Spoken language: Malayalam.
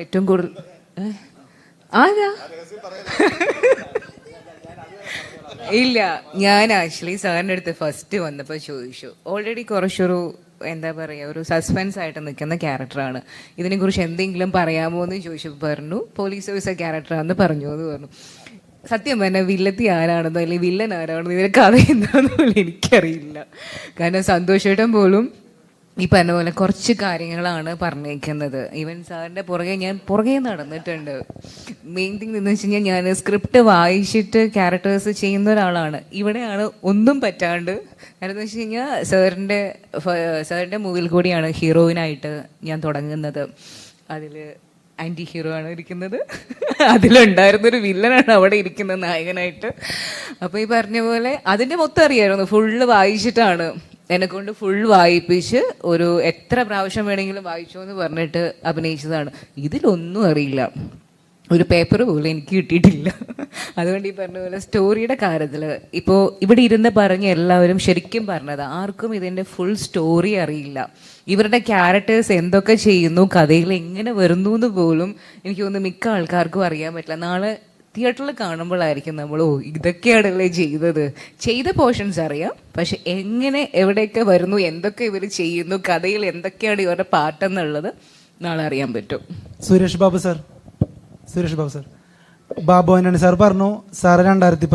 ഏറ്റവും കൂടുതൽ ആരാ? ഇല്ല, ഞാൻ ആക്ച്വലി സാറിൻ്റെ അടുത്ത് ഫസ്റ്റ് വന്നപ്പോൾ ചോദിച്ചു. ഓൾറെഡി കുറച്ചൊരു എന്താ പറയുക, ഒരു സസ്പെൻസ് ആയിട്ട് നിൽക്കുന്ന ക്യാരക്ടറാണ്, ഇതിനെക്കുറിച്ച് എന്തെങ്കിലും പറയാമോ എന്ന് ചോദിച്ചപ്പോൾ പറഞ്ഞു പോലീസ് ഓഫീസർ ക്യാരക്ടറാണെന്ന് പറഞ്ഞു എന്ന് പറഞ്ഞു. സത്യം പറഞ്ഞാൽ വില്ലത്തി ആരാണെന്നോ അല്ലെങ്കിൽ വില്ലൻ ആരാണെന്നോ ഇതിൻ്റെ കഥ എന്താണെന്ന് പോലും എനിക്കറിയില്ല. കാരണം സന്തോഷേട്ടൻ പോലും ഈ പറഞ്ഞ പോലെ കുറച്ച് കാര്യങ്ങളാണ് പറഞ്ഞേക്കുന്നത്. ഈവൻ സാറിൻ്റെ ഞാൻ പുറകെ നടന്നിട്ടുണ്ട്. മെയിൻ തിങ് എന്ന് വെച്ച് കഴിഞ്ഞാൽ ഞാൻ സ്ക്രിപ്റ്റ് വായിച്ചിട്ട് ക്യാരക്ടേഴ്സ് ചെയ്യുന്ന ഒരാളാണ്. ഇവിടെയാണ് ഒന്നും പറ്റാണ്ട്. കാരണം എന്ന് വെച്ച് കഴിഞ്ഞാൽ സാറിൻ്റെ മൂവിൽ കൂടിയാണ് ഹീറോയിനായിട്ട് ഞാൻ തുടങ്ങുന്നത്. അതിൽ ആൻറ്റി ഹീറോ ആണ് ഇരിക്കുന്നത്, അതിലുണ്ടായിരുന്നൊരു വില്ലനാണ് അവിടെ ഇരിക്കുന്നത് നായകനായിട്ട്. അപ്പോൾ ഈ പറഞ്ഞ പോലെ അതിൻ്റെ മൊത്തം അറിയാമായിരുന്നു, ഫുള്ള് വായിച്ചിട്ടാണ് എന്നെക്കൊണ്ട് ഫുൾ വായിപ്പിച്ച് ഒരു എത്ര പ്രാവശ്യം വേണമെങ്കിലും വായിച്ചോ എന്ന് പറഞ്ഞിട്ട് അഭിനയിച്ചതാണ്. ഇതിലൊന്നും അറിയില്ല, ഒരു പേപ്പർ പോലും എനിക്ക് കിട്ടിയിട്ടില്ല. അതുകൊണ്ട് ഈ പറഞ്ഞ പോലെ സ്റ്റോറിയുടെ കാര്യത്തിൽ ഇപ്പോൾ ഇവിടെ ഇരുന്ന് പറഞ്ഞ എല്ലാവരും ശരിക്കും പറഞ്ഞത്, ആർക്കും ഇതിൻ്റെ ഫുൾ സ്റ്റോറി അറിയില്ല. ഇവരുടെ ക്യാരക്ടേഴ്സ് എന്തൊക്കെ ചെയ്യുന്നു, കഥയിൽ എങ്ങനെ വരുന്നു എന്ന് പോലും എനിക്ക് തോന്നുന്നു മിക്ക ആൾക്കാർക്കും അറിയാൻ പറ്റില്ല. നാളെ തിയേറ്ററിൽ കാണുമ്പോഴായിരിക്കും നമ്മൾ ഇതൊക്കെയാണല്ലേ ചെയ്ത പോർഷൻസ് അറിയാം, പക്ഷെ എങ്ങനെ എവിടെയൊക്കെ വരുന്നു, എന്തൊക്കെ ഇവർ ചെയ്യുന്നു, കഥയിൽ എന്തൊക്കെയാണ് ഇവരുടെ പാട്ടെന്നുള്ളത് നാളെ അറിയാൻ പറ്റും. സുരേഷ് ബാബു സാർ ബാബു ആന്റണി സാർ പറഞ്ഞു, സാറ് 2010